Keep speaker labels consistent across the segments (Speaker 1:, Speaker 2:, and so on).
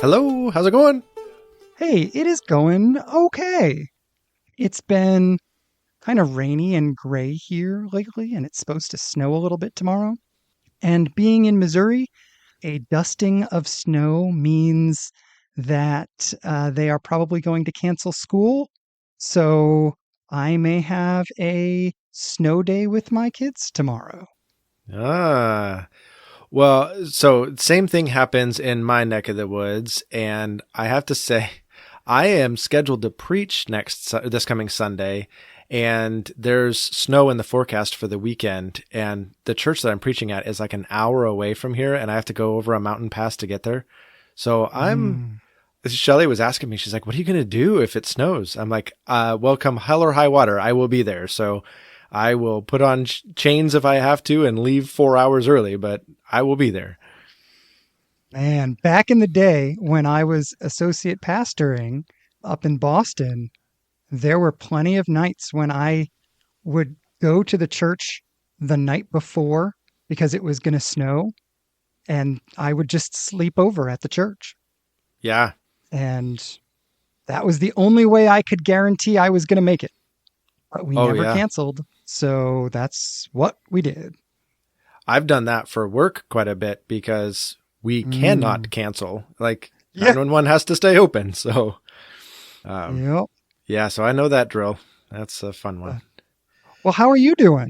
Speaker 1: Hello, how's it going?
Speaker 2: Hey, it is going okay. It's been kind of rainy and gray here lately, and it's supposed to snow a little bit tomorrow. And being in Missouri, a dusting of snow means that they are probably going to cancel school. So I may have a snow day with my kids tomorrow.
Speaker 1: Ah, well, so same thing happens in my neck of the woods, and I have to say, I am scheduled to preach this coming Sunday, and there's snow in the forecast for the weekend, and the church that I'm preaching at is like an hour away from here, and I have to go over a mountain pass to get there. So
Speaker 2: Mm.
Speaker 1: Shelly was asking me, she's like, "What are you going to do if it snows?" I'm like, "Well, come hell or high water, I will be there." So I will put on chains if I have to and leave 4 hours early, but I will be there.
Speaker 2: Man, back in the day when I was associate pastoring up in Boston, there were plenty of nights when I would go to the church the night before because it was going to snow, and I would just sleep over at the church.
Speaker 1: Yeah.
Speaker 2: And that was the only way I could guarantee I was going to make it. But we
Speaker 1: Oh,
Speaker 2: never
Speaker 1: yeah.
Speaker 2: canceled. So that's what we did.
Speaker 1: I've done that for work quite a bit because we cannot
Speaker 2: Mm.
Speaker 1: cancel. Like
Speaker 2: Yeah.
Speaker 1: 911 has to stay open. So, um,
Speaker 2: Yep.
Speaker 1: yeah, so I know that drill. That's a fun one.
Speaker 2: Uh, Well, how are you doing?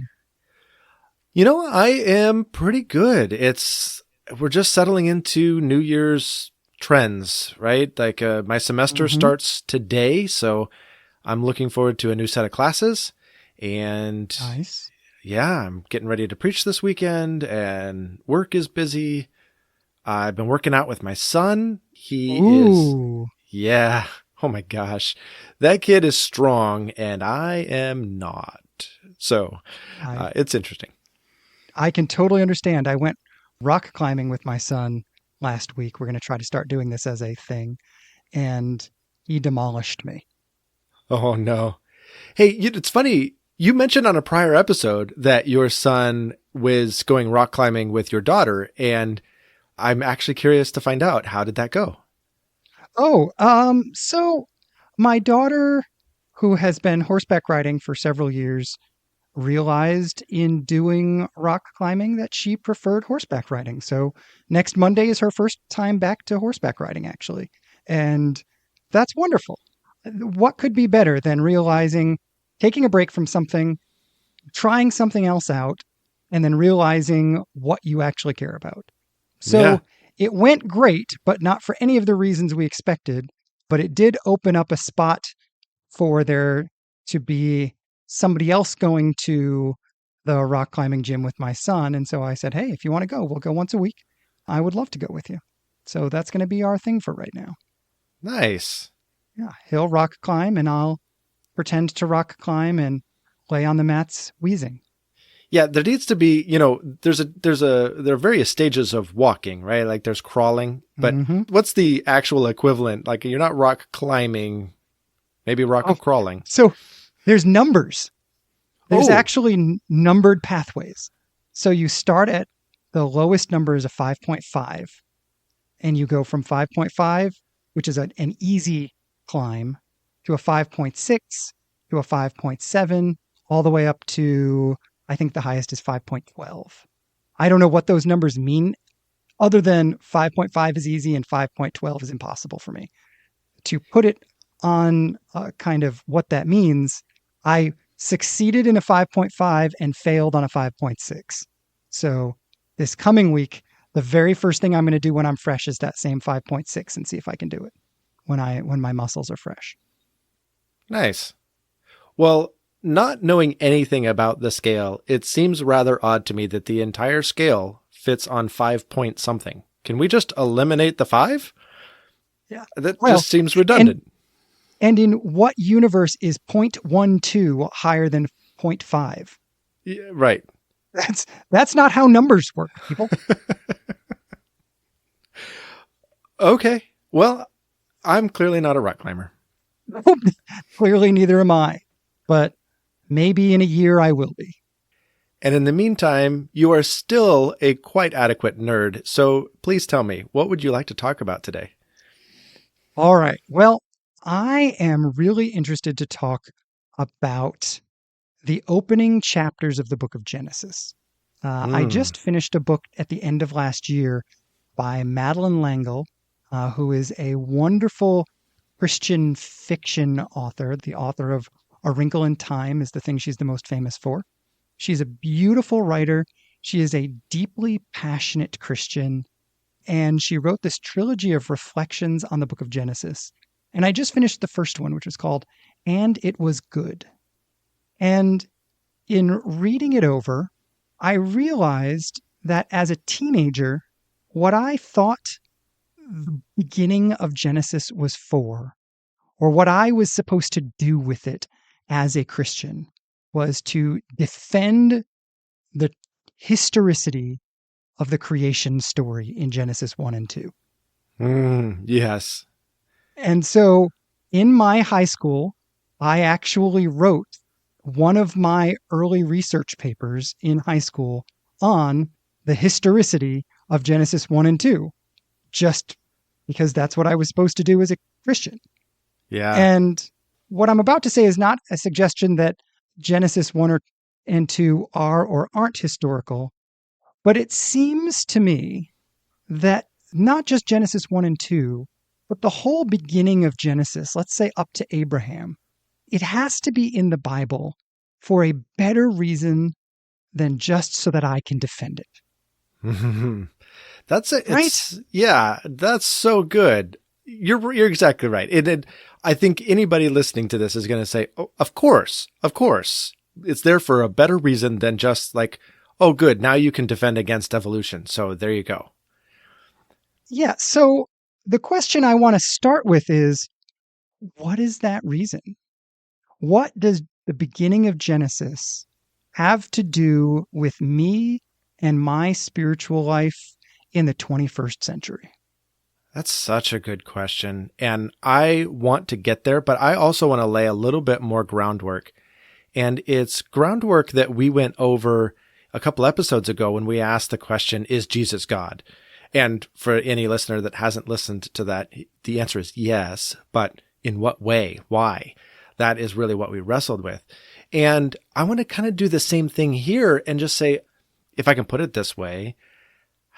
Speaker 1: I am pretty good. We're just settling into New Year's trends, right? Like my semester
Speaker 2: Hmm.
Speaker 1: starts today, so I'm looking forward to a new set of classes. And
Speaker 2: Nice.
Speaker 1: yeah, I'm getting ready to preach this weekend, and work is busy. I've been working out with my son.
Speaker 2: Ooh.
Speaker 1: Yeah. Oh my gosh. That kid is strong, and I am not. So
Speaker 2: I
Speaker 1: it's interesting.
Speaker 2: I can totally understand. I went rock climbing with my son last week. We're going to try to start doing this as a thing, and he demolished me.
Speaker 1: Oh no. Hey, it's funny. You mentioned on a prior episode that your son was going rock climbing with your daughter, and I'm actually curious to find out, how did that go?
Speaker 2: So my daughter, who has been horseback riding for several years, realized in doing rock climbing that she preferred horseback riding. So next Monday is her first time back to horseback riding, actually. And that's wonderful. What could be better than realizing, taking a break from something, trying something else out, and then realizing what you actually care about?
Speaker 1: Yeah.
Speaker 2: So it went great, but not for any of the reasons we expected. But it did open up a spot for there to be somebody else going to the rock climbing gym with my son. And so I said, hey, if you want to go, we'll go once a week. I would love to go with you. So that's going to be our thing for right now.
Speaker 1: Nice.
Speaker 2: Yeah, he'll rock climb and I'll pretend to rock climb and lay on the mats wheezing.
Speaker 1: Yeah, there needs to be, there are various stages of walking, right? Like there's crawling, but
Speaker 2: Hmm.
Speaker 1: what's the actual equivalent? Like you're not rock climbing, maybe rock
Speaker 2: Oh,
Speaker 1: crawling.
Speaker 2: so there's numbers. There's
Speaker 1: Oh,
Speaker 2: actually numbered pathways. So you start at the lowest number is a 5.5, and you go from 5.5, which is an easy climb, to a 5.6, to a 5.7, all the way up to, I think the highest is 5.12. I don't know what those numbers mean other than 5.5 is easy and 5.12 is impossible for me. To put it on kind of what that means, I succeeded in a 5.5 and failed on a 5.6. So this coming week, the very first thing I'm going to do when I'm fresh is that same 5.6 and see if I can do it when my muscles are fresh.
Speaker 1: nice. Well, not knowing anything about the scale, it seems rather odd to me that the entire scale fits on 5 point something. Can we just eliminate the five?
Speaker 2: Yeah.
Speaker 1: That
Speaker 2: Well,
Speaker 1: just seems
Speaker 2: and
Speaker 1: redundant.
Speaker 2: and in what universe is 0.12 higher than zero point 0.5?
Speaker 1: Yeah, right.
Speaker 2: That's not how numbers work, people.
Speaker 1: Okay. Well, I'm clearly not a rock climber.
Speaker 2: Clearly neither am I. But maybe in a year I will be.
Speaker 1: And in the meantime, you are still a quite adequate nerd. So please tell me, what would you like to talk about today?
Speaker 2: All right. Well, I am really interested to talk about the opening chapters of the book of Genesis. I
Speaker 1: Hmm.
Speaker 2: just finished a book at the end of last year by Madeline L'Engle, who is a wonderful Christian fiction author. The author of A Wrinkle in Time is the thing she's the most famous for. She's a beautiful writer. She is a deeply passionate Christian, and she wrote this trilogy of reflections on the book of Genesis. And I just finished the first one, which was called And It Was Good. And in reading it over, I realized that as a teenager, what I thought the beginning of Genesis was for, or what I was supposed to do with it as a Christian, was to defend the historicity of the creation story in Genesis 1 and 2.
Speaker 1: Yes.
Speaker 2: And so in my high school, I actually wrote one of my early research papers in high school on the historicity of Genesis 1 and 2, just because that's what I was supposed to do as a Christian.
Speaker 1: Yeah.
Speaker 2: And what I'm about to say is not a suggestion that Genesis 1 and 2 are or aren't historical, but it seems to me that not just Genesis 1 and 2, but the whole beginning of Genesis, let's say up to Abraham, it has to be in the Bible for a better reason than just so that I can defend it.
Speaker 1: That's it.
Speaker 2: Right?
Speaker 1: Yeah, that's so good. You're exactly right. I think anybody listening to this is going to say, "Oh, of course. It's there for a better reason than just like, oh, good. Now you can defend against evolution." So there you go.
Speaker 2: Yeah. So the question I want to start with is, what is that reason? What does the beginning of Genesis have to do with me and my spiritual life in the 21st century?
Speaker 1: That's such a good question. And I want to get there, but I also want to lay a little bit more groundwork. And it's groundwork that we went over a couple episodes ago when we asked the question, is Jesus God? And for any listener that hasn't listened to that, the answer is yes, but in what way? Why? That is really what we wrestled with. And I want to kind of do the same thing here and just say, if I can put it this way,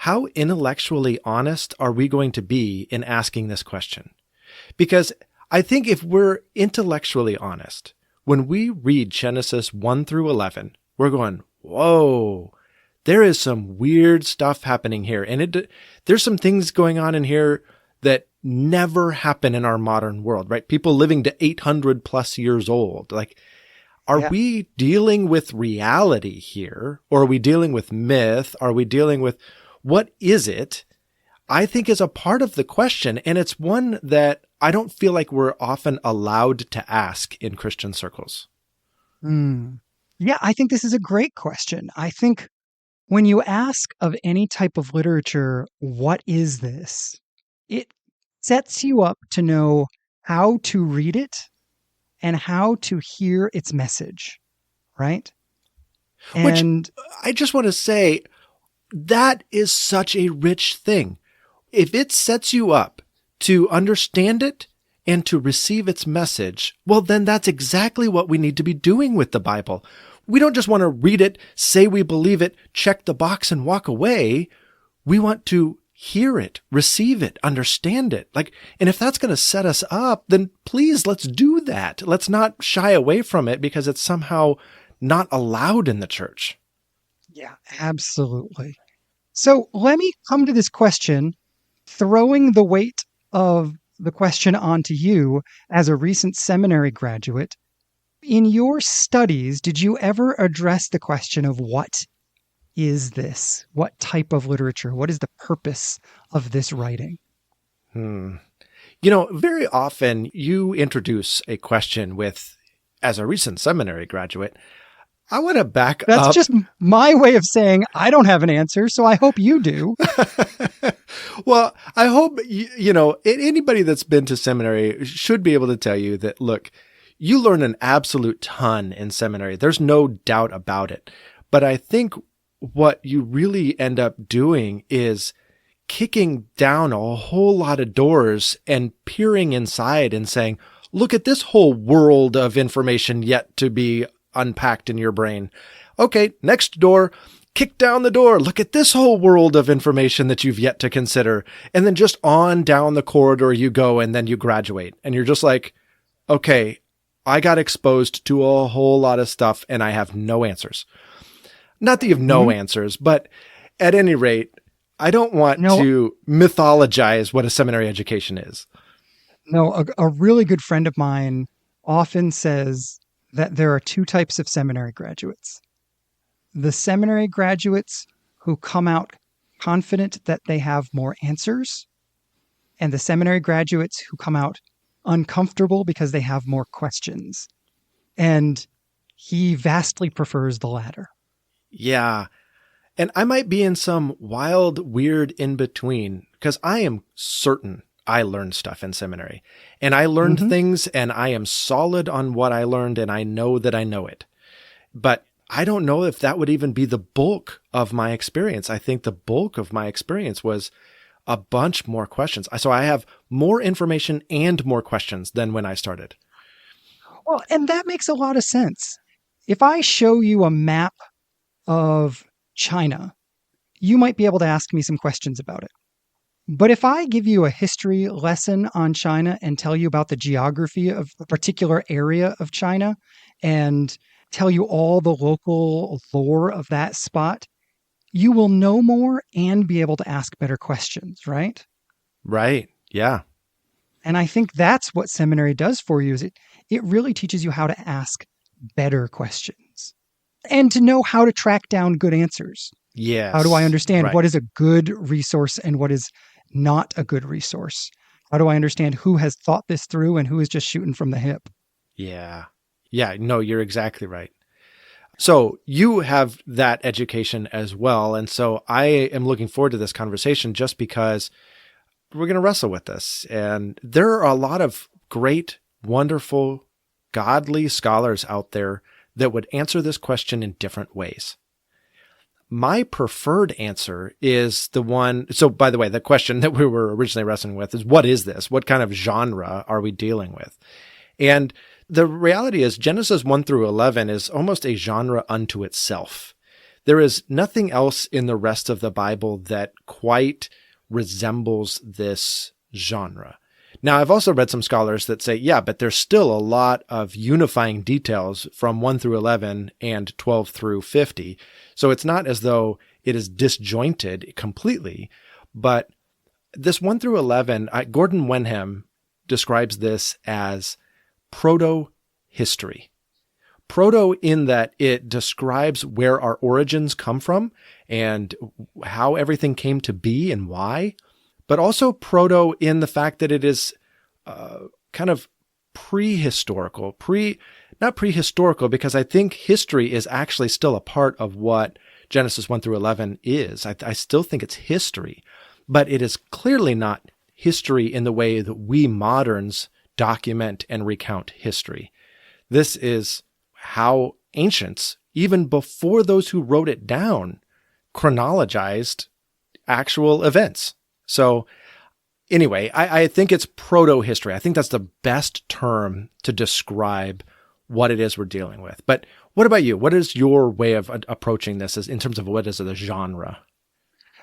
Speaker 1: how intellectually honest are we going to be in asking this question? Because I think if we're intellectually honest, when we read Genesis 1 through 11, we're going, whoa, there is some weird stuff happening here. And there's some things going on in here that never happen in our modern world, right? People living to 800 plus years old. Like, are we dealing with reality here? Or are we dealing with myth? Are we dealing with what is it? I think is a part of the question. And it's one that I don't feel like we're often allowed to ask in Christian circles.
Speaker 2: Yeah, I think this is a great question. I think when you ask of any type of literature, what is this? It sets you up to know how to read it and how to hear its message, right?
Speaker 1: Which
Speaker 2: And
Speaker 1: I just want to say, that is such a rich thing. If it sets you up to understand it and to receive its message, well, then that's exactly what we need to be doing with the Bible. We don't just want to read it, say we believe it, check the box and walk away. We want to hear it, receive it, understand it. And if that's going to set us up, then please, let's do that. Let's not shy away from it because it's somehow not allowed in the church.
Speaker 2: yeah, absolutely. So let me come to this question, throwing the weight of the question onto you as a recent seminary graduate. In your studies, did you ever address the question of what is this? What type of literature? What is the purpose of this writing?
Speaker 1: Very often you introduce a question with, as a recent seminary graduate, I want to back
Speaker 2: That's
Speaker 1: up.
Speaker 2: just my way of saying I don't have an answer, so I hope you do.
Speaker 1: Well, I hope, anybody that's been to seminary should be able to tell you that, look, you learn an absolute ton in seminary. There's no doubt about it. But I think what you really end up doing is kicking down a whole lot of doors and peering inside and saying, look at this whole world of information yet to be unpacked in your brain. Okay, next door, kick down the door. Look at this whole world of information that you've yet to consider. And then just on down the corridor you go, and then you graduate. And you're just like, okay, I got exposed to a whole lot of stuff and I have no answers. Not that you have no answers, but at any rate, I don't want to mythologize what a seminary education is.
Speaker 2: No, a really good friend of mine often says that there are two types of seminary graduates. The seminary graduates who come out confident that they have more answers, and the seminary graduates who come out uncomfortable because they have more questions. And he vastly prefers the latter.
Speaker 1: Yeah. And I might be in some wild, weird in-between, because I am certain I learned stuff in seminary. And I learned things, and I am solid on what I learned, and I know that I know it. But I don't know if that would even be the bulk of my experience. I think the bulk of my experience was a bunch more questions. So I have more information and more questions than when I started.
Speaker 2: Well, and that makes a lot of sense. If I show you a map of China, you might be able to ask me some questions about it. But if I give you a history lesson on China and tell you about the geography of a particular area of China and tell you all the local lore of that spot, you will know more and be able to ask better questions, right?
Speaker 1: Right. Yeah.
Speaker 2: And I think that's what seminary does for you, is it really teaches you how to ask better questions and to know how to track down good answers.
Speaker 1: Yes.
Speaker 2: How do I understand what is a good resource and what is not a good resource? How do I understand who has thought this through and who is just shooting from the hip?
Speaker 1: Yeah. Yeah. No, you're exactly right. So you have that education as well. And so I am looking forward to this conversation just because we're going to wrestle with this. And there are a lot of great, wonderful, godly scholars out there that would answer this question in different ways. My preferred answer is the one. So by the way, the question that we were originally wrestling with is, what is this? What kind of genre are we dealing with? And the reality is Genesis 1 through 11 is almost a genre unto itself. There is nothing else in the rest of the Bible that quite resembles this genre. Now, I've also read some scholars that say, yeah, but there's still a lot of unifying details from 1 through 11 and 12 through 50. So it's not as though it is disjointed completely, but this 1 through 11, Gordon Wenham describes this as proto-history. Proto in that it describes where our origins come from and how everything came to be and why, but also proto in the fact that it is kind of prehistorical, not prehistorical, because I think history is actually still a part of what Genesis 1 through 11 is. I still think it's history, but it is clearly not history in the way that we moderns document and recount history. This is how ancients, even before those who wrote it down, chronologized actual events. So anyway, I think it's proto-history. I think that's the best term to describe what it is we're dealing with. But what about you? What is your way of approaching this in terms of what is the genre?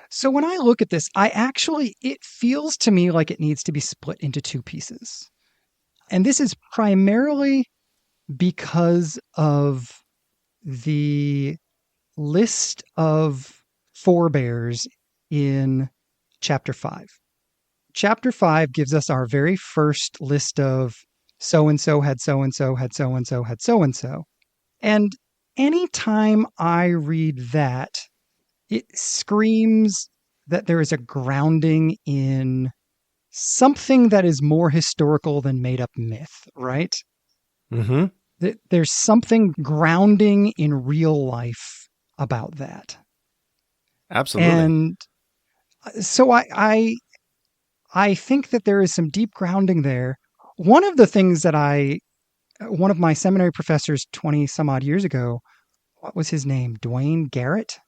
Speaker 2: So when I look at this, it feels to me like it needs to be split into two pieces. And this is primarily because of the list of forebears in chapter 5. Chapter 5 gives us our very first list of so-and-so had so-and-so, had so-and-so, had so-and-so. And anytime I read that, it screams that there is a grounding in something that is more historical than made-up myth, right?
Speaker 1: Mm-hmm.
Speaker 2: There's something grounding in real life about that.
Speaker 1: Absolutely.
Speaker 2: And so I think that there is some deep grounding there. One of the things that one of my seminary professors 20 some odd years ago what was his name? Dwayne Garrett?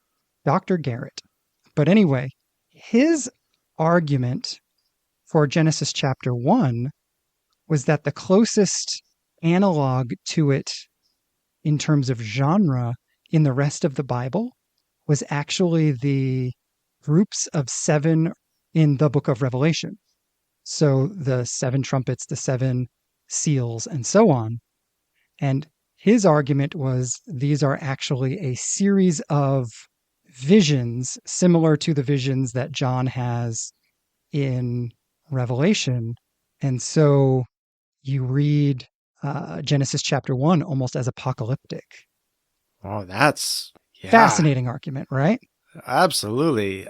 Speaker 2: Dr. Garrett. But anyway, his argument for Genesis chapter 1 was that the closest analog to it in terms of genre in the rest of the Bible was actually the groups of 7 in the book of Revelation. So the 7 trumpets, the 7 seals, and so on. And his argument was these are actually a series of visions similar to the visions that John has in Revelation. And so you read Genesis chapter 1 almost as apocalyptic.
Speaker 1: Oh, that's, yeah.
Speaker 2: Fascinating argument, right?
Speaker 1: Absolutely.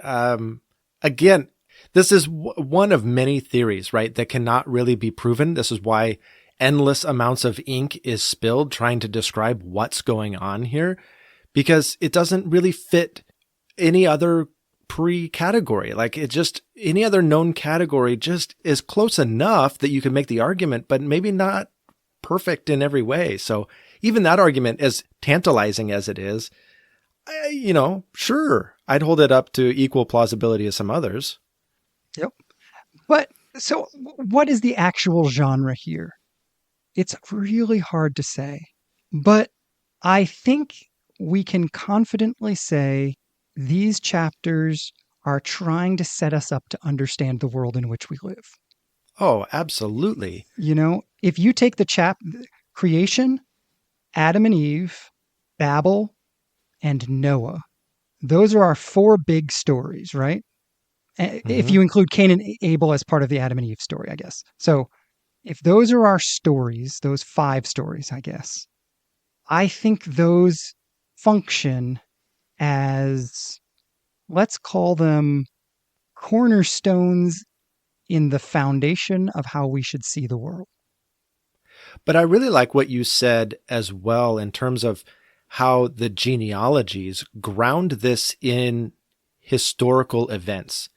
Speaker 1: Again, this is one of many theories, right, that cannot really be proven. This is why endless amounts of ink is spilled trying to describe what's going on here, because it doesn't really fit any other pre-category. Like, it just, any other known category just is close enough that you can make the argument, but maybe not perfect in every way. So even that argument, as tantalizing as it is, sure, I'd hold it up to equal plausibility as some others.
Speaker 2: Yep. But so what is the actual genre here? It's really hard to say. But I think we can confidently say these chapters are trying to set us up to understand the world in which we live.
Speaker 1: Oh, absolutely.
Speaker 2: If you take the creation, Adam and Eve, Babel, and Noah, those are our 4 big stories, right? Mm-hmm. If you include Cain and Abel as part of the Adam and Eve story, I guess. So if those are our stories, those 5 stories, I guess, I think those function as, let's call them cornerstones in the foundation of how we should see the world.
Speaker 1: But I really like what you said as well in terms of how the genealogies ground this in historical events.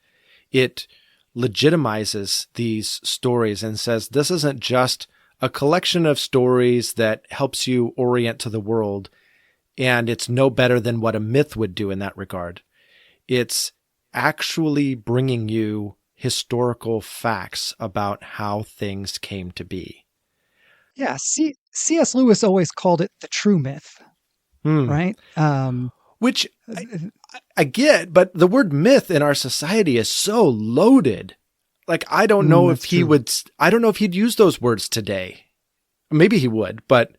Speaker 1: It legitimizes these stories and says this isn't just a collection of stories that helps you orient to the world, and it's no better than what a myth would do in that regard. It's actually bringing you historical facts about how things came to be.
Speaker 2: Yeah, C.S. Lewis always called it the true myth, right?
Speaker 1: Which I get, but the word myth in our society is so loaded. Like, I don't know if I don't know if he'd use those words today. Maybe he would, but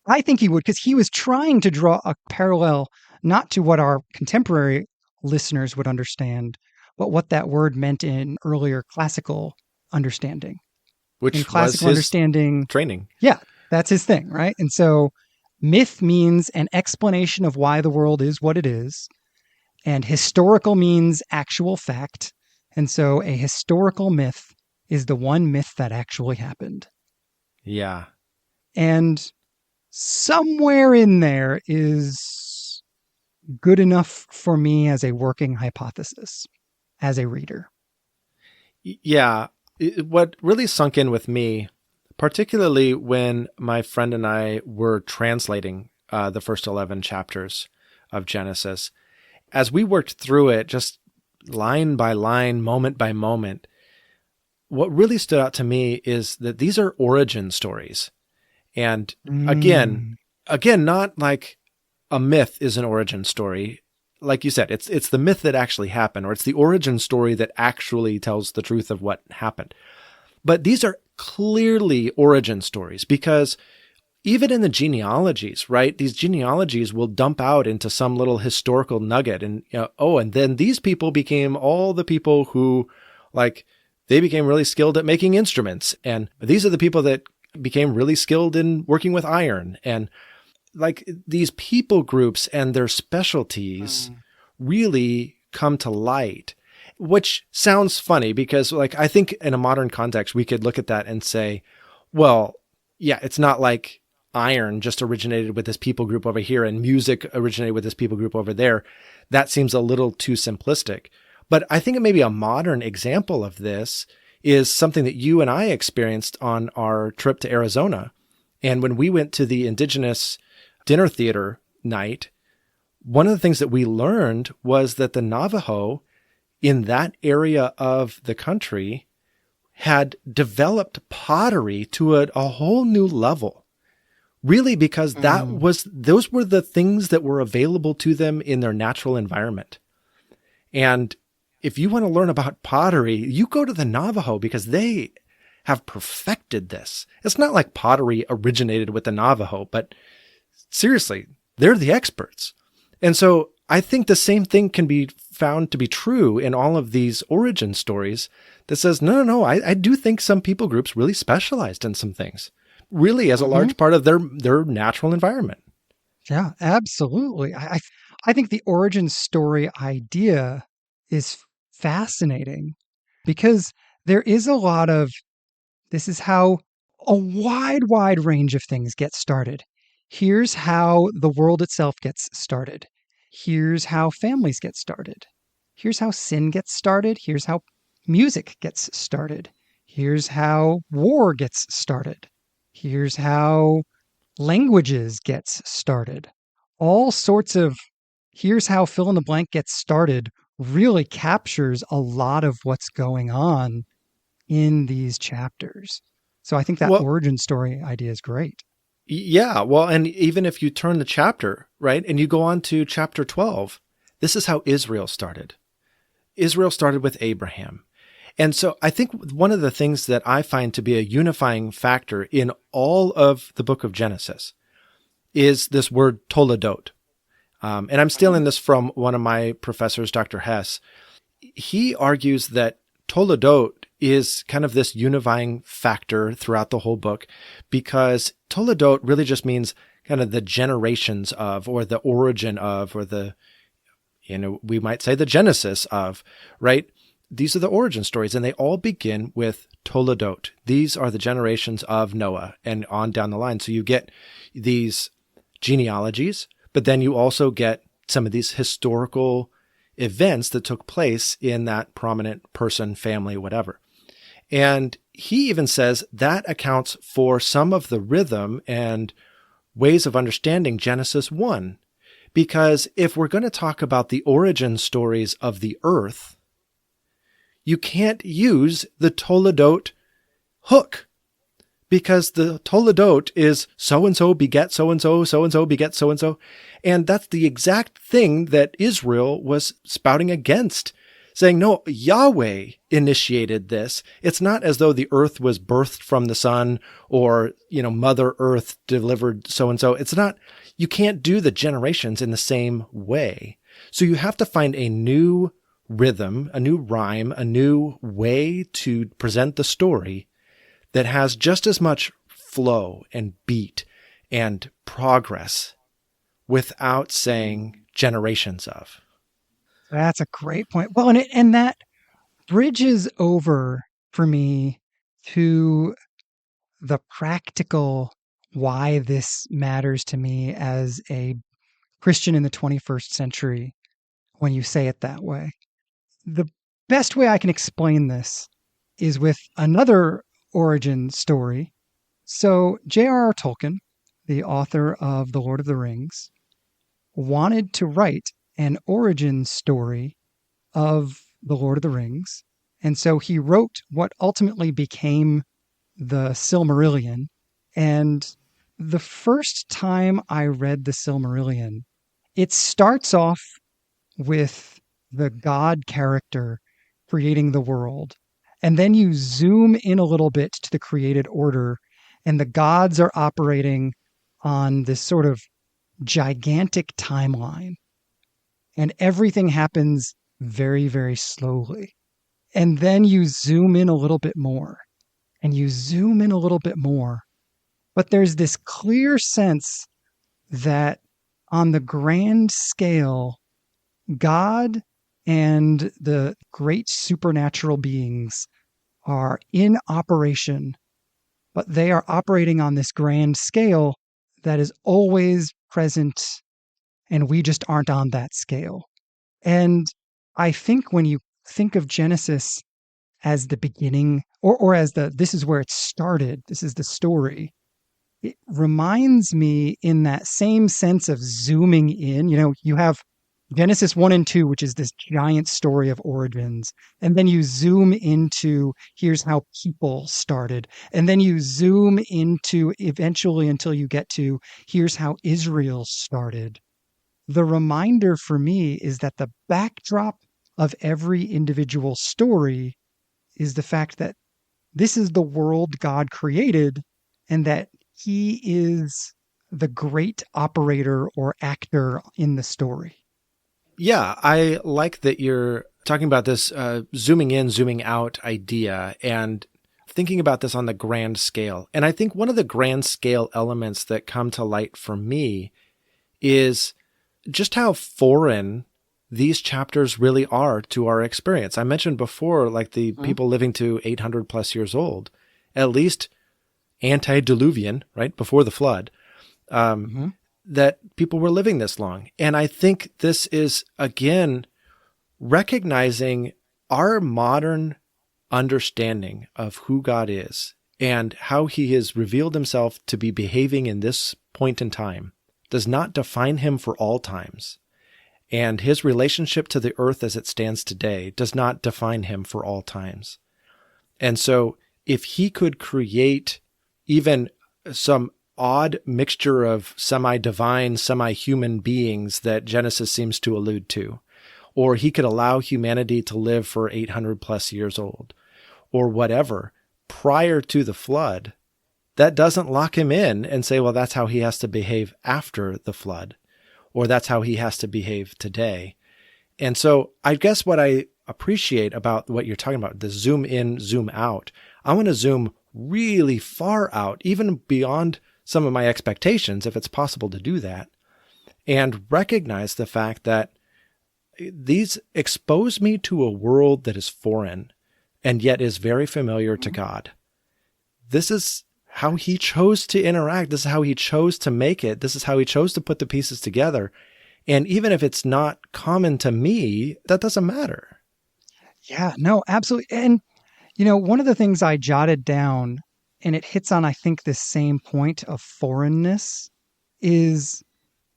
Speaker 2: I think he would, because he was trying to draw a parallel, not to what our contemporary listeners would understand, but what that word meant in earlier classical understanding.
Speaker 1: Which
Speaker 2: in classical
Speaker 1: was his
Speaker 2: understanding
Speaker 1: training.
Speaker 2: Yeah, that's his thing, right? And so myth means an explanation of why the world is what it is, and historical means actual fact. And so a historical myth is the one myth that actually happened.
Speaker 1: Yeah.
Speaker 2: And somewhere in there is good enough for me as a working hypothesis, as a reader.
Speaker 1: Yeah. What really sunk in with me, particularly when my friend and I were translating the first 11 chapters of Genesis, as we worked through it, just line by line, moment by moment, what really stood out to me is that these are origin stories. And again, not like a myth is an origin story. Like you said, it's the myth that actually happened, or it's the origin story that actually tells the truth of what happened. But these are clearly origin stories, because even in the genealogies, right? These genealogies will dump out into some little historical nugget, and and then these people became all the people who, like, they became really skilled at making instruments, and these are the people that became really skilled in working with iron. And like, these people groups and their specialties really come to light, which sounds funny because, like, I think in a modern context, we could look at that and say, well, yeah, it's not like iron just originated with this people group over here and music originated with this people group over there. That seems a little too simplistic. But I think maybe a modern example of this is something that you and I experienced on our trip to Arizona. And when we went to the indigenous dinner theater night, one of the things that we learned was that the Navajo in that area of the country had developed pottery to a whole new level. Really, because those were the things that were available to them in their natural environment. And if you want to learn about pottery, you go to the Navajo because they have perfected this. It's not like pottery originated with the Navajo, but seriously, they're the experts. And so I think the same thing can be found to be true in all of these origin stories that says, no, I do think some people groups really specialized in some things, really as a large part of their natural environment.
Speaker 2: Yeah, absolutely. I think the origin story idea is fascinating because there is a lot of this is how a wide range of things get started. Here's how the world itself gets started. Here's how families get started. Here's how sin gets started. Here's how music gets started. Here's how war gets started. Here's how languages gets started. All sorts of here's how fill in the blank gets started really captures a lot of what's going on in these chapters. So I think that
Speaker 1: Well,
Speaker 2: origin story idea is great.
Speaker 1: yeah. Well, and even if you turn the chapter, right, and you go on to chapter 12, this is how Israel started. Israel started with Abraham. And so I think one of the things that I find to be a unifying factor in all of the book of Genesis is this word toledot. And I'm stealing this from one of my professors, Dr. Hess. He argues that toledot is kind of this unifying factor throughout the whole book because toledot really just means kind of the generations of, or the origin of, or the, we might say the genesis of, right? These are the origin stories, and they all begin with toledot. These are the generations of Noah and on down the line. So you get these genealogies, but then you also get some of these historical events that took place in that prominent person, family, whatever. And he even says that accounts for some of the rhythm and ways of understanding Genesis 1. Because if we're going to talk about the origin stories of the earth, you can't use the toledot hook, because the toledot is so-and-so beget so-and-so, so-and-so beget so-and-so. And that's the exact thing that Israel was spouting against, saying, no, Yahweh initiated this. It's not as though the earth was birthed from the sun, or, Mother Earth delivered so-and-so. It's not, you can't do the generations in the same way. So you have to find a new rhythm, a new rhyme, a new way to present the story that has just as much flow and beat and progress without saying generations of.
Speaker 2: That's a great point. Well, and that bridges over for me to the practical why this matters to me as a Christian in the 21st century when you say it that way. The best way I can explain this is with another origin story. So, J.R.R. Tolkien, the author of The Lord of the Rings, wanted to write an origin story of The Lord of the Rings. And so he wrote what ultimately became the Silmarillion. And the first time I read the Silmarillion, it starts off with the God character creating the world. And then you zoom in a little bit to the created order, and the gods are operating on this sort of gigantic timeline. And everything happens very, very slowly. And then you zoom in a little bit more, and you zoom in a little bit more. But there's this clear sense that on the grand scale, God and the great supernatural beings are in operation, but they are operating on this grand scale that is always present, and we just aren't on that scale. And I think when you think of Genesis as the beginning, or as this is where it started, this is the story, it reminds me in that same sense of zooming in. You have Genesis 1 and 2, which is this giant story of origins. And then you zoom into here's how people started. And then you zoom into eventually until you get to here's how Israel started. The reminder for me is that the backdrop of every individual story is the fact that this is the world God created and that he is the great operator or actor in the story.
Speaker 1: Yeah, I like that you're talking about this zooming in, zooming out idea and thinking about this on the grand scale. And I think one of the grand scale elements that come to light for me is just how foreign these chapters really are to our experience. I mentioned before, like the people living to 800 plus years old, at least antediluvian, right, before the flood, that people were living this long. And I think this is, again, recognizing our modern understanding of who God is and how he has revealed himself to be behaving in this point in time does not define him for all times. And his relationship to the earth as it stands today does not define him for all times. And so if he could create even some odd mixture of semi-divine, semi-human beings that Genesis seems to allude to, or he could allow humanity to live for 800 plus years old, or whatever, prior to the flood, that doesn't lock him in and say, well, that's how he has to behave after the flood, or that's how he has to behave today. And so I guess what I appreciate about what you're talking about, the zoom in, zoom out, I want to zoom really far out, even beyond some of my expectations, if it's possible to do that, and recognize the fact that these expose me to a world that is foreign and yet is very familiar to God. This is how he chose to interact. This is how he chose to make it. This is how he chose to put the pieces together. And even if it's not common to me, that doesn't matter.
Speaker 2: Yeah, no, absolutely. And, one of the things I jotted down, and it hits on, I think, this same point of foreignness, is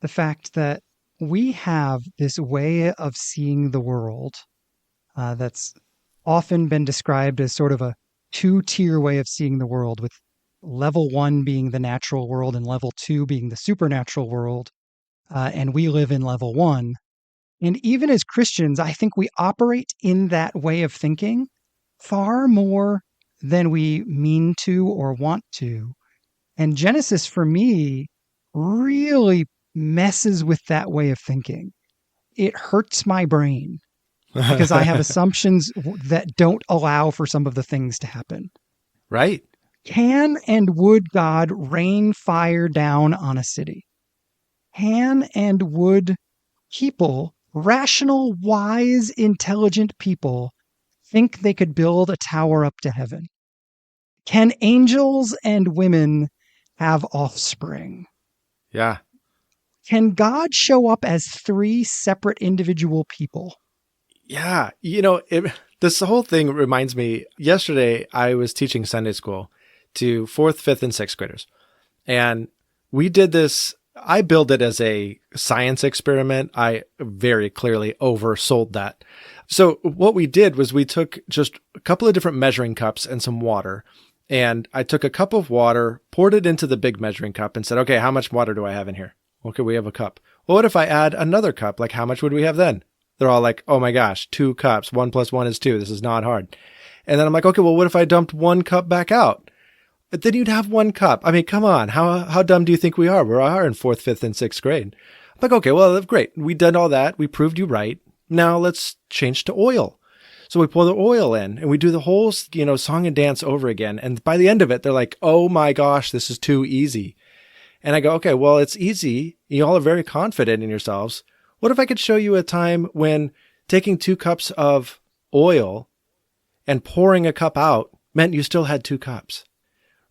Speaker 2: the fact that we have this way of seeing the world that's often been described as sort of a two-tier way of seeing the world, with level 1 being the natural world and level 2 being the supernatural world. And we live in level 1. And even as Christians, I think we operate in that way of thinking far more than we mean to or want to. And Genesis, for me, really messes with that way of thinking. It hurts my brain because I have assumptions that don't allow for some of the things to happen.
Speaker 1: Right.
Speaker 2: Can and would God rain fire down on a city? Can and would people, rational, wise, intelligent people, think they could build a tower up to heaven? Can angels and women have offspring?
Speaker 1: Yeah.
Speaker 2: Can God show up as 3 separate individual people?
Speaker 1: Yeah. This whole thing reminds me, yesterday I was teaching Sunday school to 4th, 5th, and 6th graders. And we did this. I billed it as a science experiment. I very clearly oversold that. So what we did was we took just a couple of different measuring cups and some water. And I took a cup of water, poured it into the big measuring cup and said, okay, how much water do I have in here? Okay, we have a cup. Well, what if I add another cup? Like, how much would we have then? They're all like, oh my gosh, 2 cups. 1 + 1 is 2. This is not hard. And then I'm like, okay, well, what if I dumped 1 cup back out? But then you'd have 1 cup. I mean, come on. How dumb do you think we are? We are in 4th, 5th, and 6th grade. I'm like, okay, well, great. We did all that. We proved you right. Now let's change to oil. So we pour the oil in and we do the whole, song and dance over again. And by the end of it, they're like, oh my gosh, this is too easy. And I go, okay, well, it's easy. You all are very confident in yourselves. What if I could show you a time when taking 2 cups of oil and pouring a cup out meant you still had 2 cups?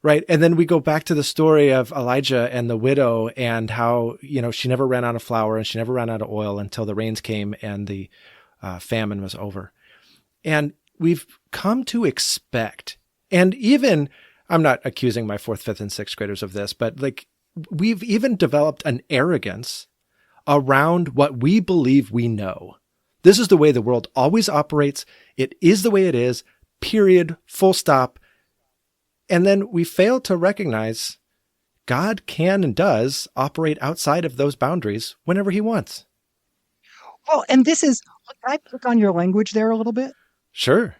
Speaker 1: Right. And then we go back to the story of Elijah and the widow and how, she never ran out of flour and she never ran out of oil until the rains came and the famine was over. And we've come to expect, and even I'm not accusing my fourth, fifth, and sixth graders of this, but like we've even developed an arrogance around what we believe we know. This is the way the world always operates. It is the way it is, period, full stop. And then we fail to recognize God can and does operate outside of those boundaries whenever he wants.
Speaker 2: Well, and this is, can I pick on your language there a little bit?
Speaker 1: Sure.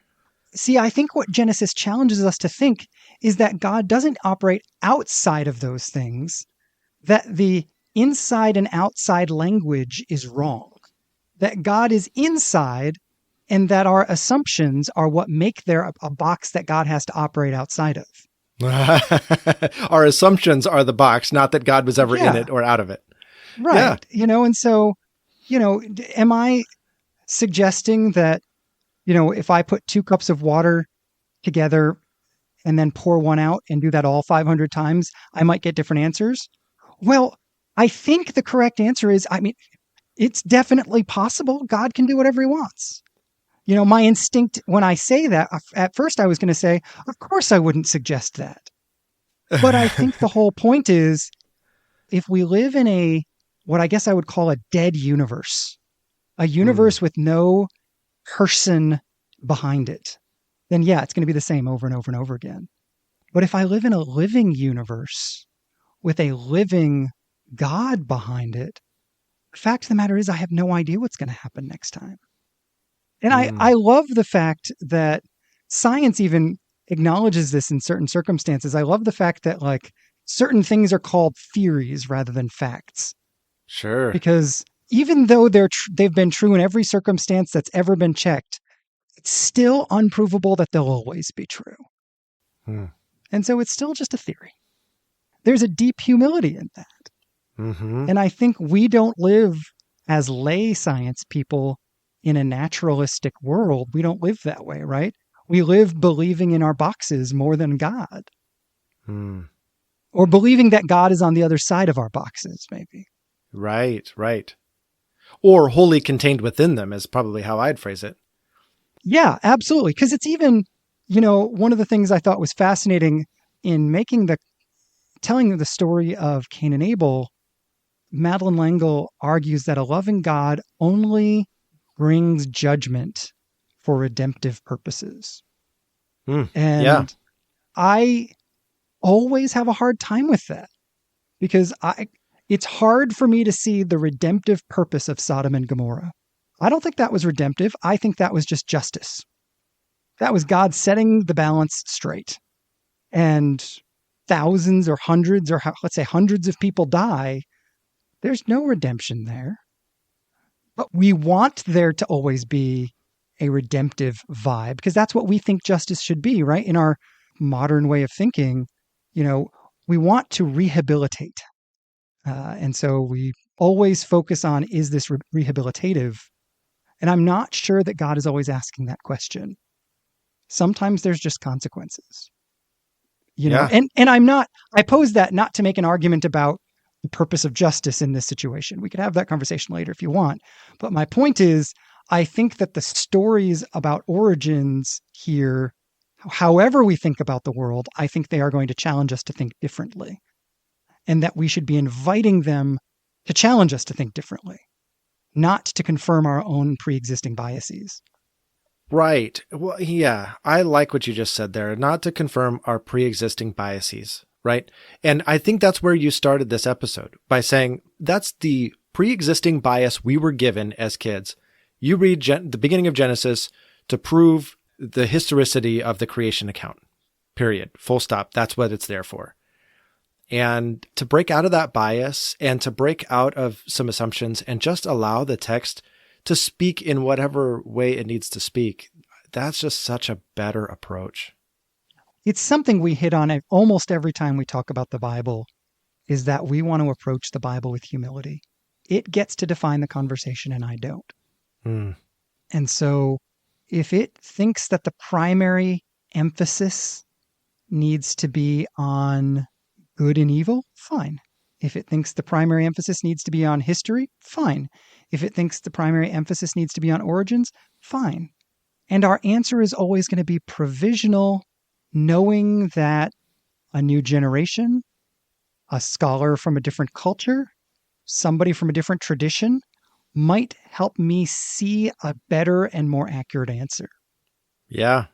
Speaker 2: See, I think what Genesis challenges us to think is that God doesn't operate outside of those things, that the inside and outside language is wrong, that God is inside, and that our assumptions are what make there a box that God has to operate outside of.
Speaker 1: Our assumptions are the box, not that God was ever in it or out of it.
Speaker 2: Right. Yeah. And so, am I suggesting that, if I put 2 cups of water together and then pour one out and do that all 500 times, I might get different answers? Well, I think the correct answer is, it's definitely possible. God can do whatever he wants. My instinct when I say that, at first I was going to say, of course I wouldn't suggest that. But I think the whole point is, if we live in what I guess I would call a dead universe, a universe with no person behind it, then yeah, it's going to be the same over and over and over again. But if I live in a living universe with a living God behind it, the fact of the matter is I have no idea what's going to happen next time. And I love the fact that science even acknowledges this in certain circumstances. I love the fact that like certain things are called theories rather than facts.
Speaker 1: Sure.
Speaker 2: Because even though they've been true in every circumstance that's ever been checked, it's still unprovable that they'll always be true. And so it's still just a theory. There's a deep humility in that. And I think we don't live as lay science people in a naturalistic world. We don't live that way, right? We live believing in our boxes more than God. Or believing that God is on the other side of our boxes, maybe.
Speaker 1: Right. Or wholly contained within them is probably how I'd phrase it.
Speaker 2: Yeah, absolutely. Because it's even, one of the things I thought was fascinating in telling the story of Cain and Abel, Madeline L'Engle argues that a loving God only brings judgment for redemptive purposes. And I always have a hard time with that because it's hard for me to see the redemptive purpose of Sodom and Gomorrah. I don't think that was redemptive. I think that was just justice. That was God setting the balance straight. And thousands or hundreds or let's say hundreds of people die. There's no redemption there. But we want there to always be a redemptive vibe because that's what we think justice should be, right? In our modern way of thinking, we want to rehabilitate. And so we always focus on, is this rehabilitative? And I'm not sure that God is always asking that question. Sometimes there's just consequences. And I pose that not to make an argument about the purpose of justice in this situation. We could have that conversation later if you want. But my point is, I think that the stories about origins here, however we think about the world, I think they are going to challenge us to think differently. And that we should be inviting them to challenge us to think differently, not to confirm our own pre-existing biases.
Speaker 1: Right. Well, yeah, I like what you just said there, not to confirm our pre-existing biases, right? And I think that's where you started this episode by saying that's the pre-existing bias we were given as kids. You read the beginning of Genesis to prove the historicity of the creation account, period, full stop. That's what it's there for. And to break out of that bias and to break out of some assumptions and just allow the text to speak in whatever way it needs to speak, that's just such a better approach.
Speaker 2: It's something we hit on almost every time we talk about the Bible, is that we want to approach the Bible with humility. It gets to define the conversation and I don't. And so if it thinks that the primary emphasis needs to be on good and evil, fine. If it thinks the primary emphasis needs to be on history, fine. If it thinks the primary emphasis needs to be on origins, fine. And our answer is always going to be provisional, knowing that a new generation, a scholar from a different culture, somebody from a different tradition might help me see a better and more accurate answer.
Speaker 1: Yeah.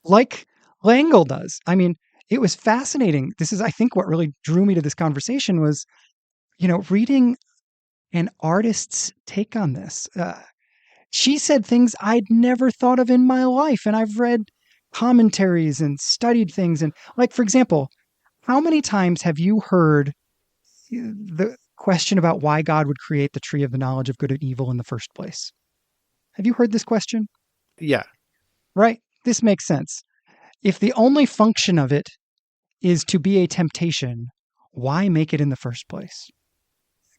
Speaker 2: Like Langle does. I mean, it was fascinating. This is, I think, what really drew me to this conversation was, reading an artist's take on this. She said things I'd never thought of in my life. And I've read commentaries and studied things. And, like, for example, how many times have you heard the question about why God would create the tree of the knowledge of good and evil in the first place? Have you heard this question?
Speaker 1: Yeah.
Speaker 2: Right? This makes sense. If the only function of it is to be a temptation, why make it in the first place?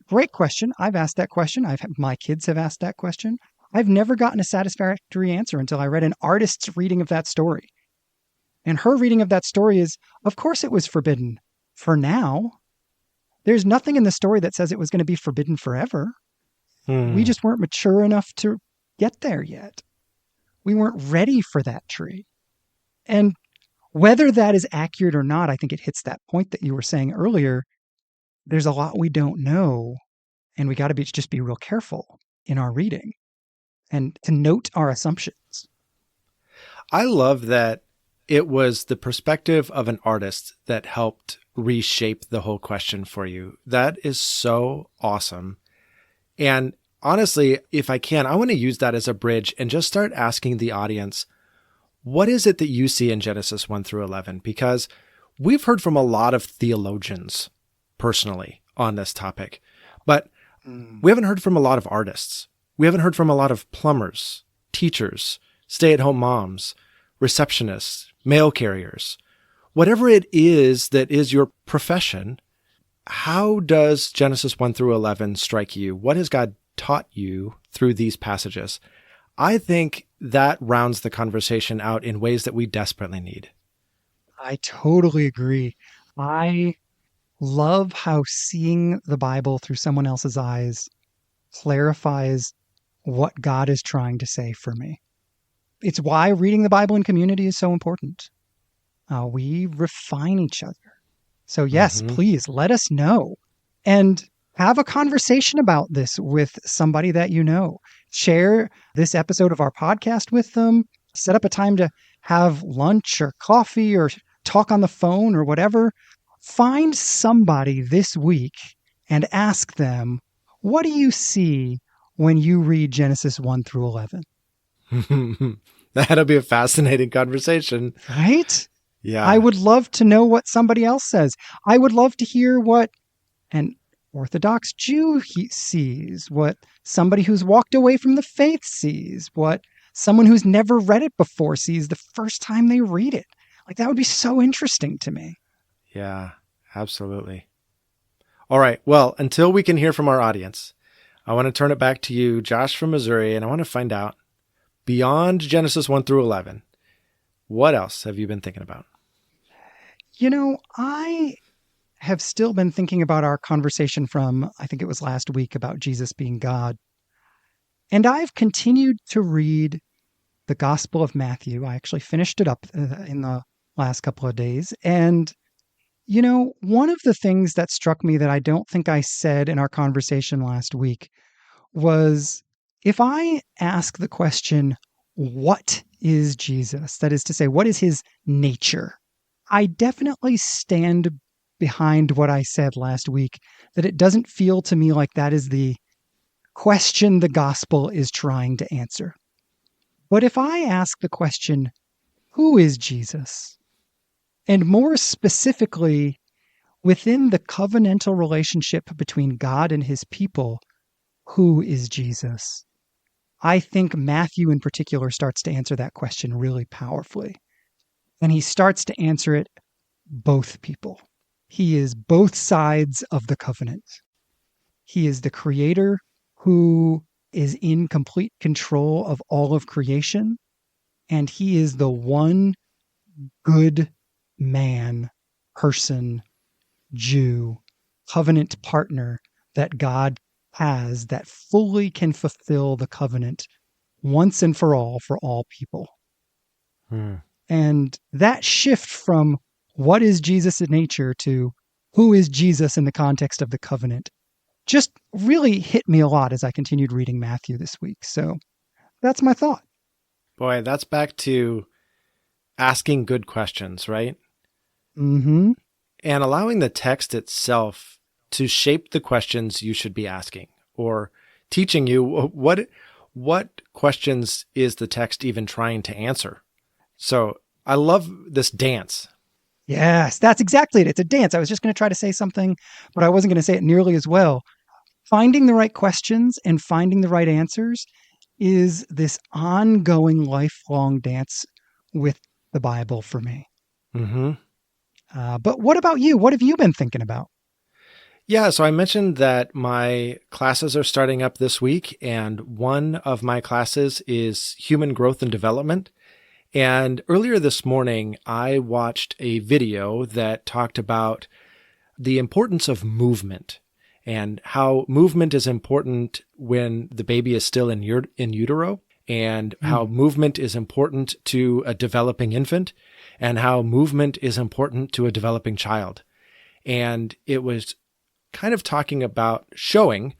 Speaker 2: Great question. I've asked that question. My kids have asked that question. I've never gotten a satisfactory answer until I read an artist's reading of that story. And her reading of that story is, of course it was forbidden. For now, there's nothing in the story that says it was going to be forbidden forever. We just weren't mature enough to get there yet. We weren't ready for that tree. And whether that is accurate or not, I think it hits that point that you were saying earlier. There's a lot we don't know, and we got to just be real careful in our reading and to note our assumptions.
Speaker 1: I love that it was the perspective of an artist that helped reshape the whole question for you. That is so awesome. And honestly, if I can, I want to use that as a bridge and just start asking the audience, what is it that you see in Genesis 1 through 11? Because we've heard from a lot of theologians personally on this topic, but we haven't heard from a lot of artists. We haven't heard from a lot of plumbers, teachers, stay-at-home moms, receptionists, mail carriers. Whatever it is that is your profession, how does Genesis 1 through 11 strike you? What has God taught you through these passages? I think that rounds the conversation out in ways that we desperately need.
Speaker 2: I totally agree. I love how seeing the Bible through someone else's eyes clarifies what God is trying to say for me. It's why reading the Bible in community is so important. We refine each other. So yes, please let us know and have a conversation about this with somebody that you know. Share this episode of our podcast with them. Set up a time to have lunch or coffee or talk on the phone or whatever. Find somebody this week and ask them, what do you see when you read Genesis 1 through 11?
Speaker 1: That'll be a fascinating conversation.
Speaker 2: Right?
Speaker 1: Yeah.
Speaker 2: I would love to know what somebody else says. I would love to hear what an Orthodox Jew sees, what somebody who's walked away from the faith sees, what someone who's never read it before sees the first time they read it. Like, that would be so interesting to me.
Speaker 1: Yeah, absolutely. All right. Well, until we can hear from our audience, I want to turn it back to you, Josh from Missouri, and I want to find out, beyond Genesis 1 through 11, what else have you been thinking about?
Speaker 2: I have still been thinking about our conversation from, I think it was last week, about Jesus being God. And I've continued to read the Gospel of Matthew. I actually finished it up in the last couple of days. And, one of the things that struck me that I don't think I said in our conversation last week was, if I ask the question, what is Jesus? That is to say, what is his nature? I definitely stand behind what I said last week, that it doesn't feel to me like that is the question the gospel is trying to answer. But if I ask the question, who is Jesus? And more specifically, within the covenantal relationship between God and his people, who is Jesus? I think Matthew in particular starts to answer that question really powerfully. And he starts to answer it both people. He is both sides of the covenant. He is the creator who is in complete control of all of creation. And he is the one good man, person, Jew, covenant partner that God has that fully can fulfill the covenant once and for all people. And that shift from what is Jesus in nature to who is Jesus in the context of the covenant just really hit me a lot as I continued reading Matthew this week. So that's my thought.
Speaker 1: Boy, that's back to asking good questions, right?
Speaker 2: Mm-hmm.
Speaker 1: And allowing the text itself to shape the questions you should be asking, or teaching you what questions is the text even trying to answer. So I love this dance.
Speaker 2: Yes, that's exactly it. It's a dance. I was just going to try to say something, but I wasn't going to say it nearly as well. Finding the right questions and finding the right answers is this ongoing lifelong dance with the Bible for me.
Speaker 1: Mm-hmm.
Speaker 2: But what about you? What have you been thinking about?
Speaker 1: Yeah, so I mentioned that my classes are starting up this week, and one of my classes is human growth and development. And earlier this morning, I watched a video that talked about the importance of movement and how movement is important when the baby is still in utero, and how movement is important to a developing infant, and how movement is important to a developing child. And it was kind of talking about showing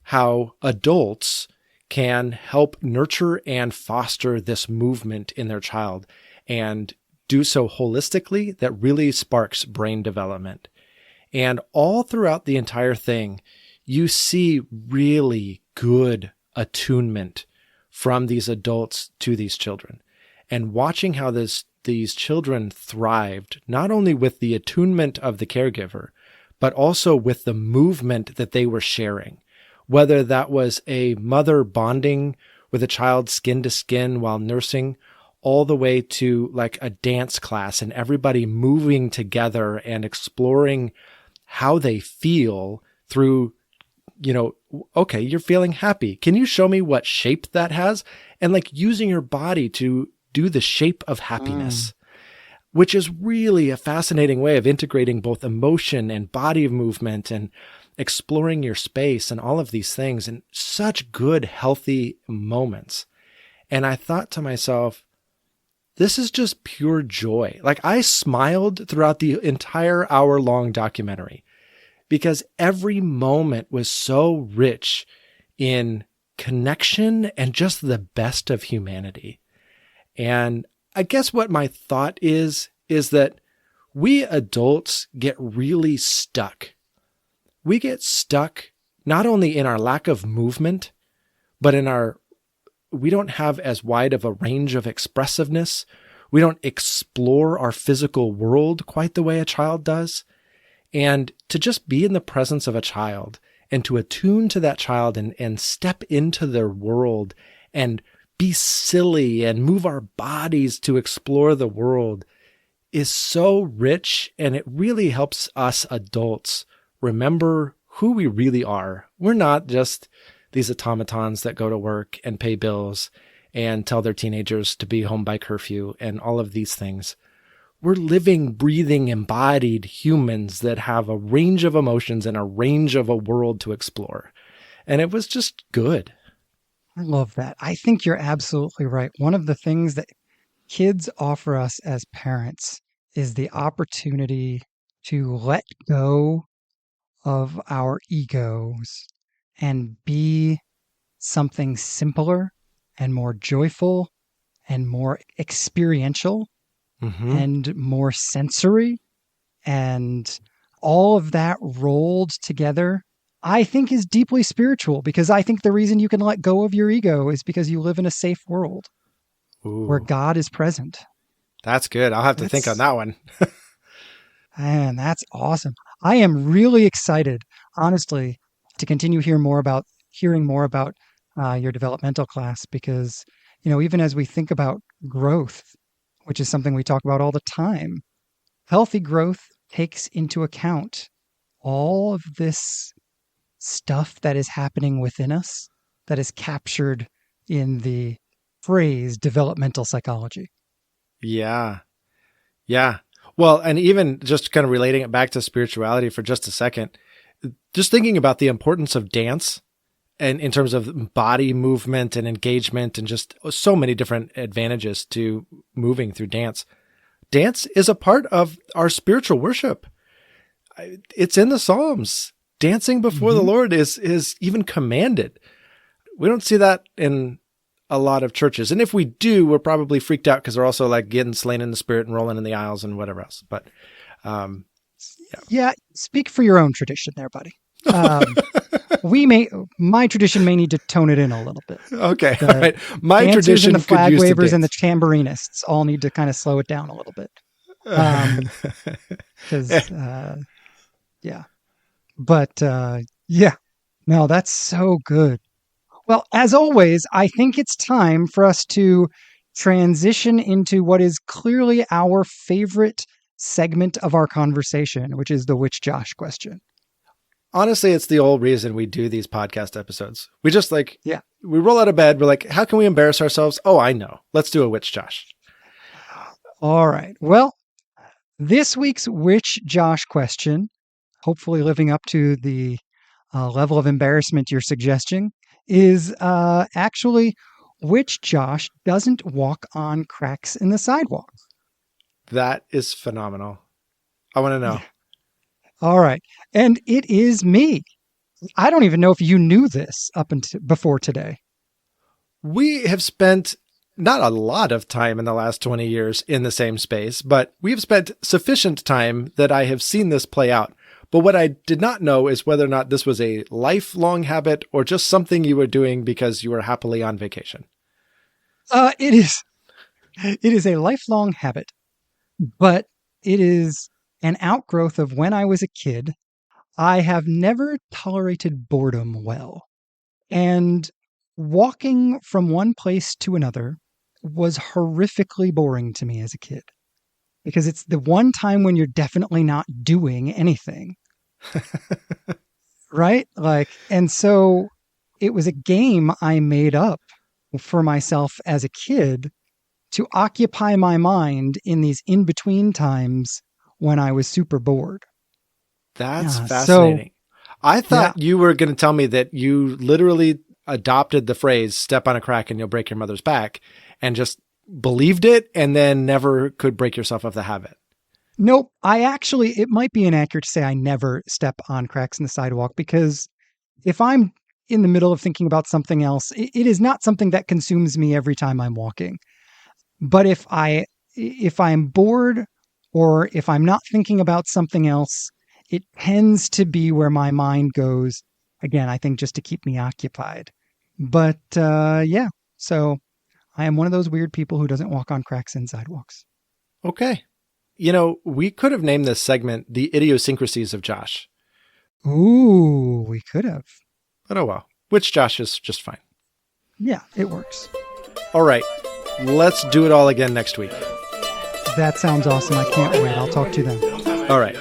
Speaker 1: how adults can help nurture and foster this movement in their child and do so holistically that really sparks brain development. And all throughout the entire thing, you see really good attunement from these adults to these children, and watching how these children thrived, not only with the attunement of the caregiver, but also with the movement that they were sharing, whether that was a mother bonding with a child skin to skin while nursing, all the way to like a dance class and everybody moving together and exploring how they feel through, okay, you're feeling happy. Can you show me what shape that has? And like using your body to do the shape of happiness. Which is really a fascinating way of integrating both emotion and body movement and exploring your space and all of these things in such good, healthy moments. And I thought to myself, this is just pure joy. Like I smiled throughout the entire hour-long documentary because every moment was so rich in connection and just the best of humanity. And I guess what my thought is that we adults get really stuck. We get stuck not only in our lack of movement, but we don't have as wide of a range of expressiveness. We don't explore our physical world quite the way a child does. And to just be in the presence of a child and to attune to that child and step into their world and be silly and move our bodies to explore the world is so rich, and it really helps us adults remember who we really are. We're not just these automatons that go to work and pay bills and tell their teenagers to be home by curfew and all of these things. We're living, breathing, embodied humans that have a range of emotions and a range of a world to explore. And it was just good.
Speaker 2: I love that. I think you're absolutely right. One of the things that kids offer us as parents is the opportunity to let go of our egos and be something simpler and more joyful and more experiential and more sensory. And all of that rolled together, I think, is deeply spiritual, because I think the reason you can let go of your ego is because you live in a safe world where God is present.
Speaker 1: That's good. I'll have to think on that one.
Speaker 2: Man, that's awesome. I am really excited, honestly, to continue hearing more about your developmental class, because, even as we think about growth, which is something we talk about all the time, healthy growth takes into account all of this stuff that is happening within us that is captured in the phrase developmental psychology.
Speaker 1: Yeah. Yeah. Well, and even just kind of relating it back to spirituality for just a second, just thinking about the importance of dance and in terms of body movement and engagement and just so many different advantages to moving through dance. dance is a part of our spiritual worship. It's in the Psalms. Dancing before the Lord is even commanded. We don't see that in a lot of churches. And if we do, we're probably freaked out because they're also like getting slain in the spirit and rolling in the aisles and whatever else. But
Speaker 2: yeah, speak for your own tradition there, buddy. My tradition may need to tone it in a little bit.
Speaker 1: Okay, all right. My
Speaker 2: dancers
Speaker 1: tradition
Speaker 2: and the flag
Speaker 1: could use
Speaker 2: wavers
Speaker 1: to
Speaker 2: and the tambourinists all need to kind of slow it down a little bit. Because yeah, but yeah, no, that's so good. Well, as always, I think it's time for us to transition into what is clearly our favorite segment of our conversation, which is the Which Josh question.
Speaker 1: Honestly, it's the whole reason we do these podcast episodes. We just we roll out of bed. We're like, how can we embarrass ourselves? Oh, I know. Let's do a Which Josh.
Speaker 2: All right. Well, this week's Which Josh question, hopefully living up to the level of embarrassment you're suggesting, is actually which Josh doesn't walk on cracks in the sidewalk?
Speaker 1: That is phenomenal. I want to know.
Speaker 2: Yeah. All right. And it is me. I don't even know if you knew this up until before today.
Speaker 1: We have spent not a lot of time in the last 20 years in the same space, but we've spent sufficient time that I have seen this play out. But what I did not know is whether or not this was a lifelong habit or just something you were doing because you were happily on vacation.
Speaker 2: It is a lifelong habit, but it is an outgrowth of when I was a kid. I have never tolerated boredom well. And walking from one place to another was horrifically boring to me as a kid. Because it's the one time when you're definitely not doing anything. Right? And so it was a game I made up for myself as a kid to occupy my mind in these in-between times when I was super bored.
Speaker 1: That's fascinating. I thought you were going to tell me that you literally adopted the phrase, step on a crack and you'll break your mother's back, and just believed it and then never could break yourself of the habit.
Speaker 2: Nope. It might be inaccurate to say I never step on cracks in the sidewalk, because if I'm in the middle of thinking about something else, it is not something that consumes me every time I'm walking. But if I'm bored or if I'm not thinking about something else, it tends to be where my mind goes. Again, I think just to keep me occupied. But so I am one of those weird people who doesn't walk on cracks in sidewalks.
Speaker 1: Okay. We could have named this segment The Idiosyncrasies of Josh.
Speaker 2: Ooh, we could have.
Speaker 1: But oh well. Which Josh is just fine.
Speaker 2: Yeah, it works.
Speaker 1: All right. Let's do it all again next week.
Speaker 2: That sounds awesome. I can't wait. I'll talk to you then.
Speaker 1: All right.